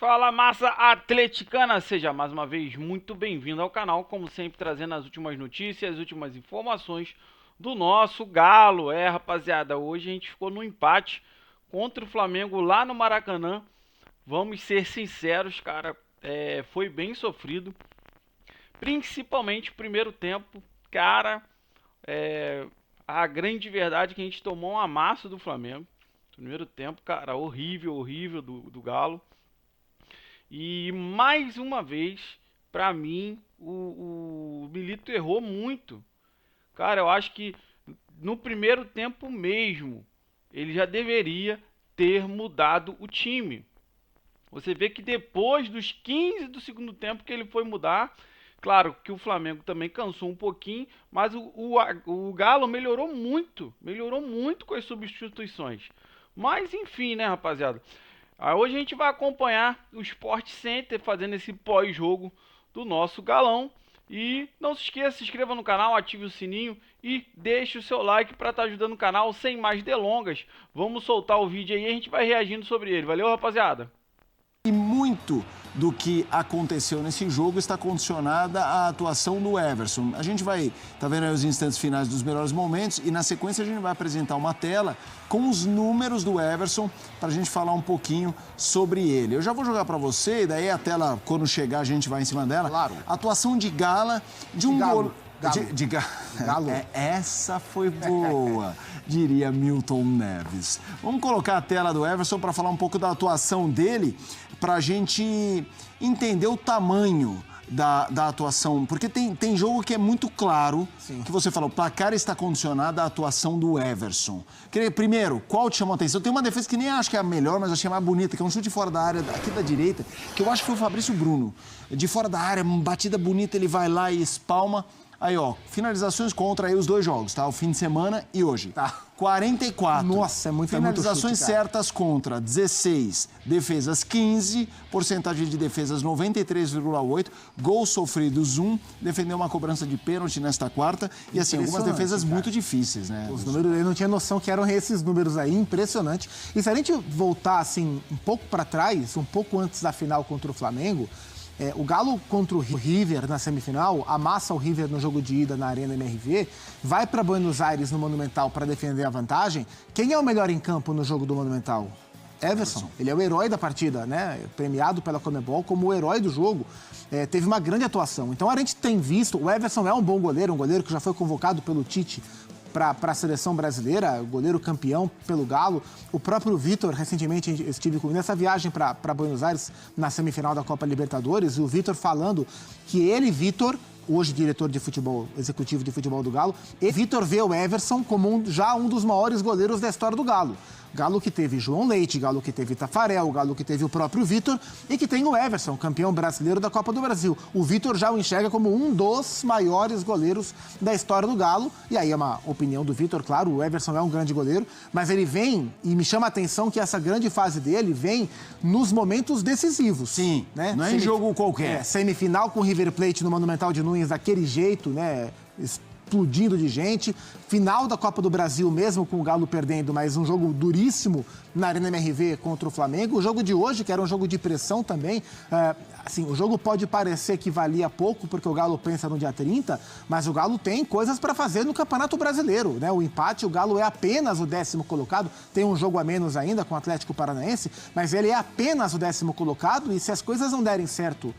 Fala, massa atleticana, seja mais uma vez muito bem-vindo ao canal, como sempre trazendo as últimas notícias, as últimas informações do nosso Galo. Rapaziada, hoje a gente ficou no empate contra o Flamengo lá no Maracanã. Vamos ser sinceros, cara, foi bem sofrido, principalmente o primeiro tempo. Cara, a grande verdade é que a gente tomou um amasso do Flamengo. Primeiro tempo, cara, horrível, horrível do Galo. E mais uma vez, pra mim, o Milito errou muito. Cara, eu acho que no primeiro tempo mesmo, ele já deveria ter mudado o time. Você vê que depois dos 15 do segundo tempo que ele foi mudar, claro que o Flamengo também cansou um pouquinho, mas o Galo melhorou muito com as substituições. Mas enfim, né, rapaziada? Hoje a gente vai acompanhar o Sport Center fazendo esse pós-jogo do nosso Galão. E não se esqueça, se inscreva no canal, ative o sininho e deixe o seu like para estar ajudando o canal. Sem mais delongas, vamos soltar o vídeo aí e a gente vai reagindo sobre ele. Valeu, rapaziada! E muito do que aconteceu nesse jogo está condicionada à atuação do Everson. A gente vai, vendo aí os instantes finais dos melhores momentos e na sequência a gente vai apresentar uma tela com os números do Everson para a gente falar um pouquinho sobre ele. Eu já vou jogar para você e daí a tela, quando chegar, a gente vai em cima dela. Claro. Atuação de gala de um gol. Galo. Essa foi boa, diria Milton Neves. Vamos colocar a tela do Everson para falar um pouco da atuação dele, para a gente entender o tamanho da atuação. Porque tem jogo que é muito claro, que você falou, o placar está condicionado à atuação do Everson. Primeiro, qual te chamou a atenção? Tem uma defesa que nem acho que é a melhor, mas achei mais bonita, que é um chute fora da área, aqui da direita, que eu acho que foi o Fabrício Bruno. De fora da área, uma batida bonita, ele vai lá e espalma. Aí, ó, finalizações contra aí os dois jogos, tá? O fim de semana e hoje. Tá. 44. Nossa, é muito finalizações chute, cara. certas contra 16, defesas 15, porcentagem de defesas 93,8, gols sofridos 1, defendeu uma cobrança de pênalti nesta quarta e assim, algumas defesas muito difíceis, né? Os números, eu não tinha noção que eram esses números aí, impressionante. E se a gente voltar assim um pouco para trás, um pouco antes da final contra o Flamengo, o Galo contra o River na semifinal, amassa o River no jogo de ida na Arena MRV, vai para Buenos Aires no Monumental para defender a vantagem. Quem é o melhor em campo no jogo do Monumental? Everson. Ele é o herói da partida, né? Premiado pela Conmebol como o herói do jogo. Teve uma grande atuação. Então a gente tem visto, o Everson é um bom goleiro, um goleiro que já foi convocado pelo Tite para a seleção brasileira, goleiro campeão pelo Galo. O próprio Vitor, recentemente estive comigo nessa viagem para Buenos Aires, na semifinal da Copa Libertadores, e o Vitor falando que ele, Vitor, hoje diretor de futebol, executivo de futebol do Galo, e Vitor vê o Everson como já um dos maiores goleiros da história do Galo. Galo que teve João Leite, Galo que teve Tafarel, Galo que teve o próprio Vitor e que tem o Everson, campeão brasileiro da Copa do Brasil. O Vitor já o enxerga como um dos maiores goleiros da história do Galo. E aí é uma opinião do Vitor, claro, o Everson é um grande goleiro, mas ele vem, e me chama a atenção que essa grande fase dele vem nos momentos decisivos. Sim, né? Não é em jogo qualquer. Semifinal com o River Plate no Monumental de Nunes, daquele jeito, né? Explodindo de gente. Final da Copa do Brasil, mesmo com o Galo perdendo, mas um jogo duríssimo na Arena MRV contra o Flamengo. O jogo de hoje, que era um jogo de pressão também, assim, o jogo pode parecer que valia pouco, porque o Galo pensa no dia 30, mas o Galo tem coisas para fazer no Campeonato Brasileiro, né? O empate, o Galo é apenas o 10º colocado, tem um jogo a menos ainda com o Atlético Paranaense, mas ele é apenas o 10º colocado e se as coisas não derem certo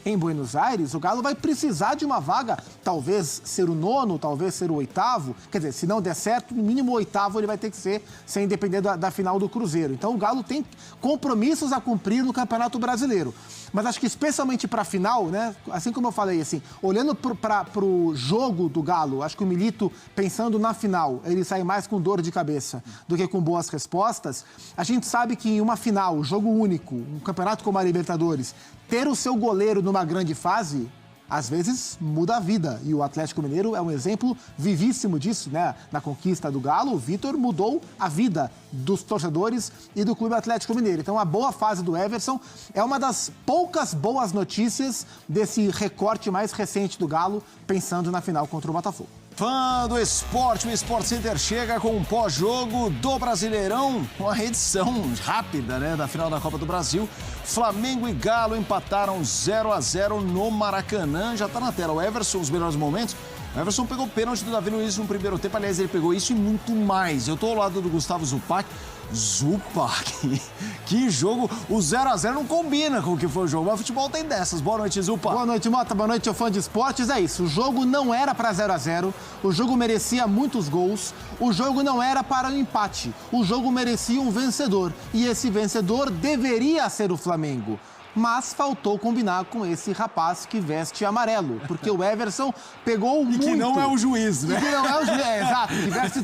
em Buenos Aires, o Galo vai precisar de uma vaga, talvez ser o 9º, talvez ser o 8º. Quer dizer, se não der certo, no mínimo o 8º ele vai ter que ser, sem depender da final do Cruzeiro. Então o Galo tem compromissos a cumprir no Campeonato Brasileiro. Mas acho que especialmente para a final, né? Assim como eu falei, assim, olhando para o jogo do Galo, acho que o Milito, pensando na final, ele sai mais com dor de cabeça do que com boas respostas. A gente sabe que em uma final, jogo único, um campeonato como a Libertadores, ter o seu goleiro numa grande fase, às vezes muda a vida. E o Atlético Mineiro é um exemplo vivíssimo disso, né? Na conquista do Galo, o Vitor mudou a vida dos torcedores e do Clube Atlético Mineiro. Então a boa fase do Everson é uma das poucas boas notícias desse recorte mais recente do Galo, pensando na final contra o Botafogo. Fã do esporte, o Sport Center chega com um pós-jogo do Brasileirão, uma edição rápida, né, da final da Copa do Brasil. Flamengo e Galo empataram 0-0 no Maracanã. Já tá na tela o Everson, os melhores momentos. O Everson pegou o pênalti do Davi Luiz no primeiro tempo. Aliás, ele pegou isso e muito mais. Eu tô ao lado do Gustavo Zupac. Que jogo. O 0-0 não combina com o que foi o jogo. Mas o futebol tem dessas. Boa noite, Zupac. Boa noite, Mota. Boa noite, fã de esportes. É isso. O jogo não era para 0-0. O jogo merecia muitos gols. O jogo não era para um empate. O jogo merecia um vencedor. E esse vencedor deveria ser o Flamengo. Mas faltou combinar com esse rapaz que veste amarelo, porque o Everson pegou muito... E que não é o juiz, né? E que não é o juiz, exato, que veste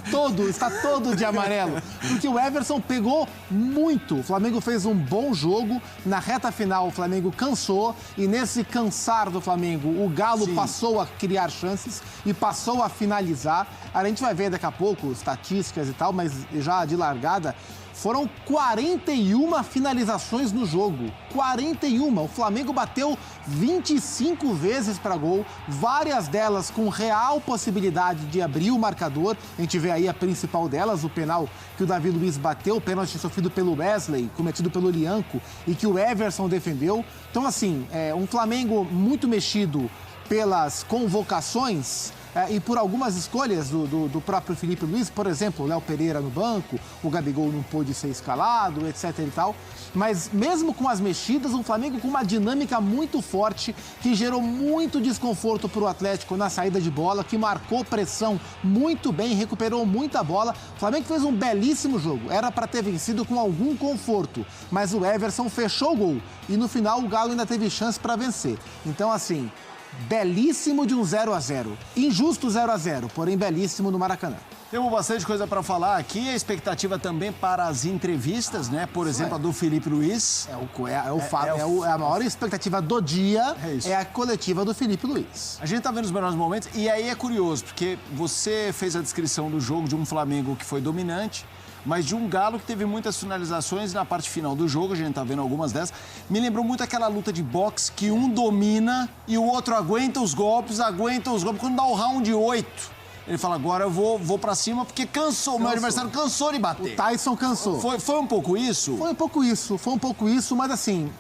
está todo de amarelo, porque o Everson pegou muito. O Flamengo fez um bom jogo, na reta final o Flamengo cansou, e nesse cansar do Flamengo, o Galo passou a criar chances e passou a finalizar. A gente vai ver daqui a pouco estatísticas e tal, mas já de largada... Foram 41 finalizações no jogo. 41. O Flamengo bateu 25 vezes para gol, várias delas com real possibilidade de abrir o marcador. A gente vê aí a principal delas, o penal que o Davi Luiz bateu, o pênalti sofrido pelo Wesley, cometido pelo Lianco e que o Everson defendeu. Então, assim, um Flamengo muito mexido pelas convocações... e por algumas escolhas do próprio Felipe Luiz, por exemplo, o Léo Pereira no banco, o Gabigol não pôde ser escalado, etc e tal. Mas mesmo com as mexidas, um Flamengo com uma dinâmica muito forte, que gerou muito desconforto para o Atlético na saída de bola, que marcou pressão muito bem, recuperou muita bola. O Flamengo fez um belíssimo jogo, era para ter vencido com algum conforto, mas o Everson fechou o gol e no final o Galo ainda teve chance para vencer. Então, assim... belíssimo de um 0-0. Injusto 0-0, porém belíssimo no Maracanã. Temos bastante coisa para falar aqui. A expectativa também para as entrevistas, né? Por exemplo, a do Felipe Luiz. A maior expectativa do dia é a coletiva do Felipe Luiz. A gente tá vendo os melhores momentos e aí é curioso, porque você fez a descrição do jogo de um Flamengo que foi dominante, mas de um Galo que teve muitas finalizações na parte final do jogo, a gente tá vendo algumas dessas. Me lembrou muito aquela luta de boxe que um domina e o outro aguenta os golpes. Quando dá o round 8, ele fala, agora eu vou pra cima porque cansou. O meu adversário cansou de bater. O Tyson cansou. Foi um pouco isso? Foi um pouco isso, mas assim...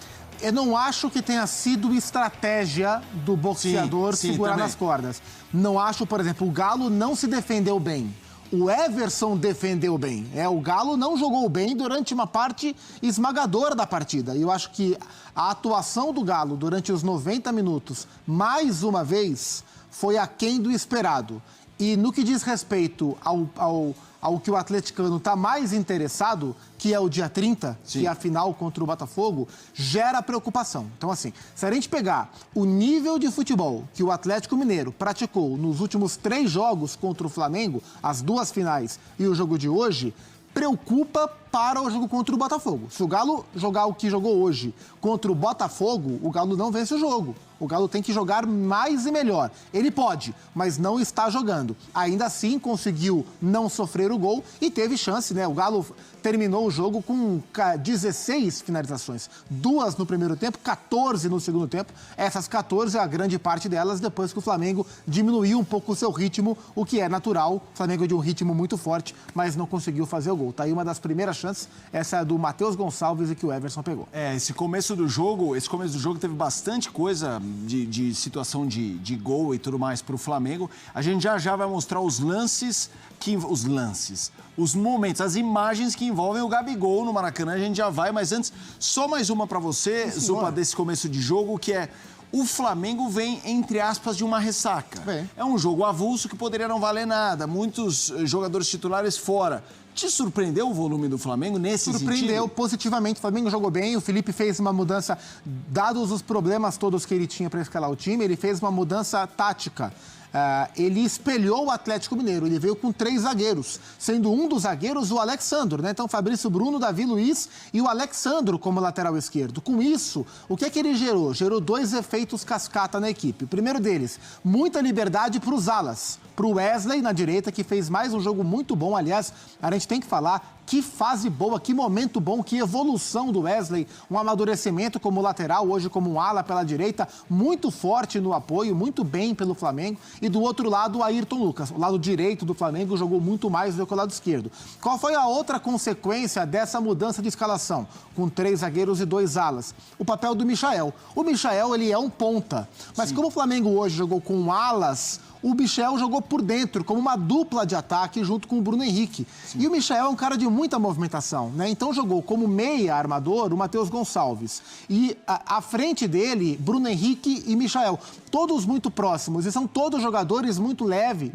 eu não acho que tenha sido estratégia do boxeador segurar nas cordas. Não acho, por exemplo, o Galo não se defendeu bem. O Everson defendeu bem. O Galo não jogou bem durante uma parte esmagadora da partida. E eu acho que a atuação do Galo durante os 90 minutos, mais uma vez, foi aquém do esperado. E no que diz respeito ao que o atleticano está mais interessado, que é o dia 30, que é a final contra o Botafogo, gera preocupação. Então, assim, se a gente pegar o nível de futebol que o Atlético Mineiro praticou nos últimos 3 jogos contra o Flamengo, as 2 finais e o jogo de hoje, preocupa para o jogo contra o Botafogo. Se o Galo jogar o que jogou hoje contra o Botafogo, o Galo não vence o jogo. O Galo tem que jogar mais e melhor. Ele pode, mas não está jogando. Ainda assim, conseguiu não sofrer o gol e teve chance, né? O Galo terminou o jogo com 16 finalizações. 2 no primeiro tempo, 14 no segundo tempo. Essas 14, a grande parte delas, depois que o Flamengo diminuiu um pouco o seu ritmo, o que é natural. O Flamengo de um ritmo muito forte, mas não conseguiu fazer o gol. Tá aí uma das primeiras chances, essa é a do Matheus Gonçalves e que o Everson pegou. Esse começo do jogo teve bastante coisa de situação de gol e tudo mais para o Flamengo. A gente já vai mostrar os momentos, as imagens que envolvem o Gabigol no Maracanã. A gente já vai, mas antes, só mais uma para você, Zupa, desse começo de jogo, que é... o Flamengo vem, entre aspas, de uma ressaca. É um jogo avulso que poderia não valer nada. Muitos jogadores titulares fora. Te surpreendeu o volume do Flamengo nesse sentido? Surpreendeu positivamente. O Flamengo jogou bem. O Felipe fez uma mudança, dados os problemas todos que ele tinha para escalar o time, ele fez uma mudança tática. Ele espelhou o Atlético Mineiro, ele veio com 3 zagueiros, sendo um dos zagueiros o Alexandro, né? Então, Fabrício Bruno, Davi Luiz e o Alexandro como lateral esquerdo. Com isso, o que é que ele gerou? Gerou 2 efeitos cascata na equipe. O primeiro deles, muita liberdade para os alas. Para o Wesley na direita, que fez mais um jogo muito bom. Aliás, a gente tem que falar, Que fase boa, que momento bom, que evolução do Wesley. Um amadurecimento como lateral, hoje como um ala pela direita, muito forte no apoio, muito bem pelo Flamengo. E do outro lado, o Ayrton Lucas. O lado direito do Flamengo jogou muito mais do que o lado esquerdo. Qual foi a outra consequência dessa mudança de escalação? Com 3 zagueiros e 2 alas. O papel do Michael. O Michael, ele é um ponta. Mas como o Flamengo hoje jogou com alas, o Michel jogou por dentro, como uma dupla de ataque junto com o Bruno Henrique. Sim. E o Michel é um cara de muita movimentação, né? Então jogou como meia armador o Matheus Gonçalves. E à frente dele, Bruno Henrique e Michel. Todos muito próximos. E são todos jogadores muito leves,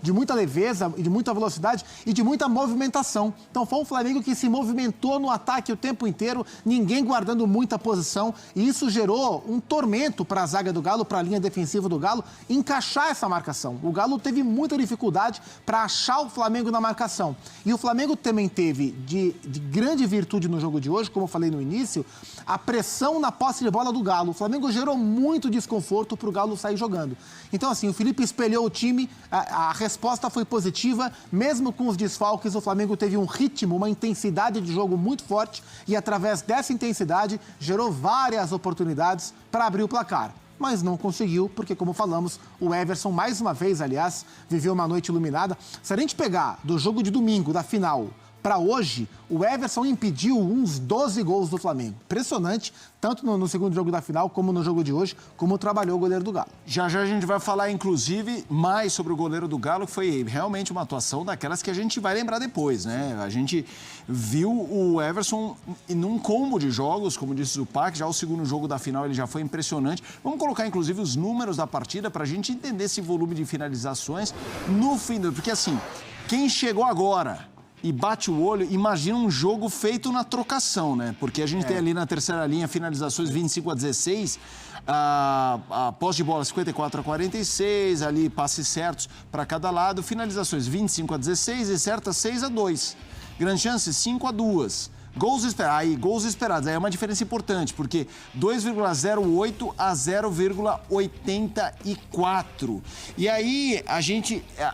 de muita leveza, de muita velocidade e de muita movimentação. Então foi um Flamengo que se movimentou no ataque o tempo inteiro, ninguém guardando muita posição. E isso gerou um tormento para a zaga do Galo, para a linha defensiva do Galo, encaixar essa marcação. O Galo teve muita dificuldade para achar o Flamengo na marcação. E o Flamengo também teve de grande virtude no jogo de hoje, como eu falei no início, a pressão na posse de bola do Galo. O Flamengo gerou muito desconforto para o Galo sair jogando. Então, assim, o Felipe espelhou o time, a resposta foi positiva, mesmo com os desfalques, o Flamengo teve um ritmo, uma intensidade de jogo muito forte e, através dessa intensidade, gerou várias oportunidades para abrir o placar. Mas não conseguiu, porque, como falamos, o Everson, mais uma vez, aliás, viveu uma noite iluminada. Se a gente pegar do jogo de domingo, da final, para hoje, o Everson impediu uns 12 gols do Flamengo. Impressionante, tanto no segundo jogo da final, como no jogo de hoje, como trabalhou o goleiro do Galo. Já já a gente vai falar, inclusive, mais sobre o goleiro do Galo, que foi realmente uma atuação daquelas que a gente vai lembrar depois, né? A gente viu o Everson num combo de jogos, como disse o Zupac, já o segundo jogo da final ele já foi impressionante. Vamos colocar, inclusive, os números da partida para a gente entender esse volume de finalizações no fim, porque assim, quem chegou agora e bate o olho, imagina um jogo feito na trocação, né? Porque a gente tem ali na terceira linha finalizações 25-16, a posse de bola 54-46, ali passes certos para cada lado, finalizações 25-16 e certas 6-2. Grande chance 5-2. Gols esperados, aí é uma diferença importante, porque 2,08 a 0,84. E aí,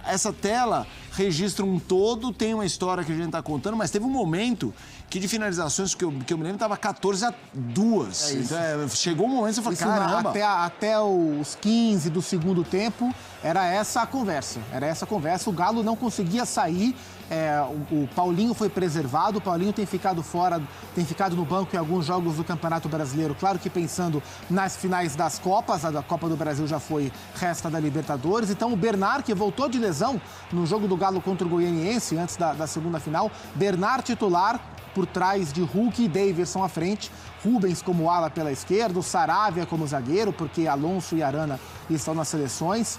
essa tela registra um todo, tem uma história que a gente está contando, mas teve um momento que de finalizações que eu me lembro estava 14-2. Então, chegou um momento que você falou, caramba. Até os 15 do segundo tempo, era essa a conversa. O Galo não conseguia sair. O Paulinho foi preservado, o Paulinho tem ficado fora, tem ficado no banco em alguns jogos do Campeonato Brasileiro, claro que pensando nas finais das Copas, a da Copa do Brasil já foi resta da Libertadores, então o Bernard, que voltou de lesão no jogo do Galo contra o Goianiense, antes da segunda final, Bernard titular, por trás de Hulk e Daverson à frente, Rubens como ala pela esquerda, o Saravia como zagueiro, porque Alonso e Arana estão nas seleções.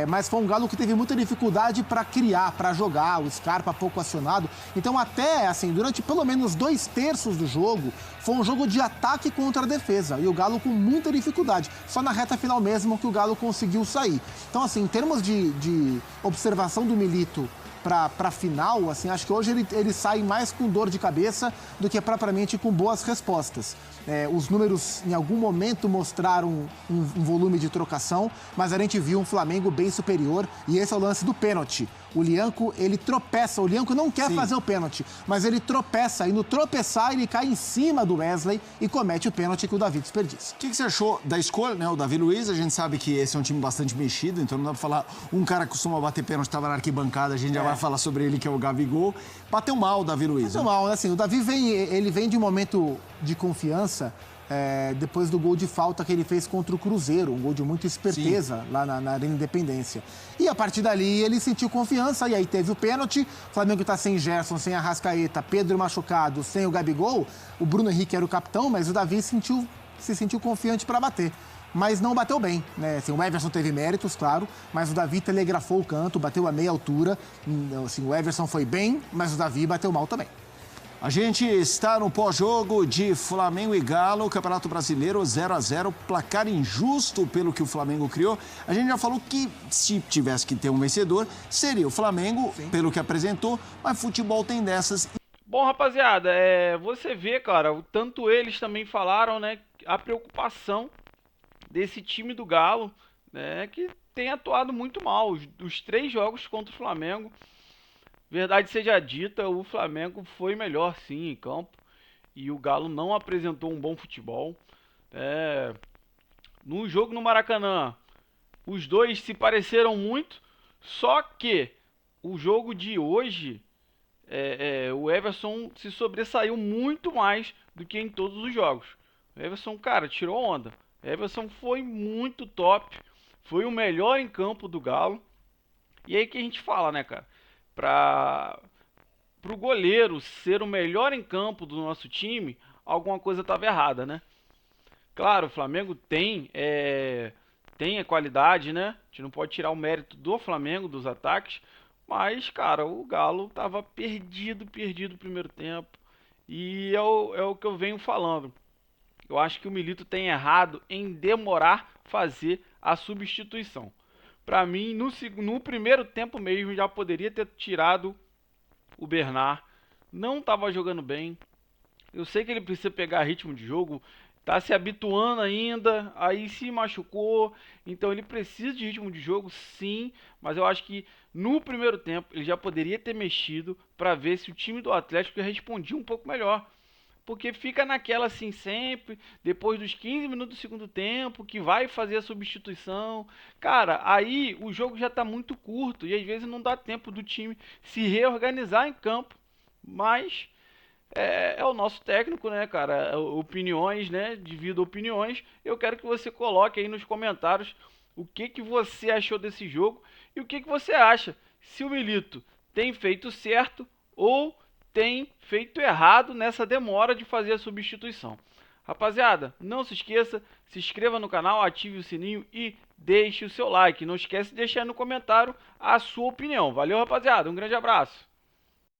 Mas foi um Galo que teve muita dificuldade para criar, para jogar, o Scarpa pouco acionado. Então, até assim, durante pelo menos 2/3 do jogo, foi um jogo de ataque contra a defesa. E o Galo com muita dificuldade. Só na reta final mesmo que o Galo conseguiu sair. Então, assim, em termos de observação do Milito para a final, assim, acho que hoje ele sai mais com dor de cabeça do que propriamente com boas respostas. Os números, em algum momento, mostraram um volume de trocação, mas a gente viu um Flamengo bem superior, e esse é o lance do pênalti. O Lianco, ele tropeça, o Lianco não quer fazer o pênalti, mas ele tropeça, e no tropeçar ele cai em cima do Wesley e comete o pênalti que o Davi desperdiça. O que você achou da escolha, né? O Davi Luiz, a gente sabe que esse é um time bastante mexido, então não dá pra falar, um cara que costuma bater pênalti, estava na arquibancada, a gente já vai falar sobre ele, que é o Gabigol. Bateu mal o Davi Luiz. Bateu mal, assim, o Davi vem de um momento de confiança, depois do gol de falta que ele fez contra o Cruzeiro, um gol de muita esperteza lá na Arena Independência. E a partir dali ele sentiu confiança, e aí teve o pênalti. O Flamengo está sem Gerson, sem Arrascaeta, Pedro machucado, sem o Gabigol. O Bruno Henrique era o capitão, mas o Davi se sentiu confiante para bater. Mas não bateu bem, né? Assim, o Everson teve méritos, claro, mas o Davi telegrafou o canto, bateu a meia altura. Assim, o Everson foi bem, mas o Davi bateu mal também. A gente está no pós-jogo de Flamengo e Galo, Campeonato Brasileiro 0-0, placar injusto pelo que o Flamengo criou. A gente já falou que se tivesse que ter um vencedor, seria o Flamengo, pelo que apresentou, mas futebol tem dessas. Bom, rapaziada, você vê, cara, tanto eles também falaram, né, a preocupação desse time do Galo, né, que tem atuado muito mal. Os 3 jogos contra o Flamengo Verdade seja dita, o Flamengo foi melhor sim em campo e o Galo não apresentou um bom futebol. No jogo no Maracanã, os dois se pareceram muito, só que o jogo de hoje, o Everson se sobressaiu muito mais do que em todos os jogos. O Everson, cara, tirou onda. O Everson foi muito top, foi o melhor em campo do Galo. E aí que a gente fala, né, cara? Pro goleiro ser o melhor em campo do nosso time, alguma coisa estava errada, né? Claro, o Flamengo tem a qualidade, né? A gente não pode tirar o mérito do Flamengo, dos ataques. Mas, cara, o Galo tava perdido no primeiro tempo. E é o que eu venho falando. Eu acho que o Milito tem errado em demorar fazer a substituição. Para mim, no primeiro tempo mesmo, já poderia ter tirado o Bernard. Não estava jogando bem. Eu sei que ele precisa pegar ritmo de jogo, tá se habituando ainda, aí se machucou, então ele precisa de ritmo de jogo, sim, mas eu acho que no primeiro tempo ele já poderia ter mexido para ver se o time do Atlético respondia um pouco melhor. Porque fica naquela assim sempre, depois dos 15 minutos do segundo tempo, que vai fazer a substituição. Cara, aí o jogo já tá muito curto e às vezes não dá tempo do time se reorganizar em campo. Mas é o nosso técnico, né, cara? Opiniões, né? Devido a opiniões. Eu quero que você coloque aí nos comentários o que você achou desse jogo e o que você acha. Se o Milito tem feito certo ou tem feito errado nessa demora de fazer a substituição. Rapaziada, não se esqueça, se inscreva no canal, ative o sininho e deixe o seu like. Não esquece de deixar no comentário a sua opinião. Valeu, rapaziada. Um grande abraço.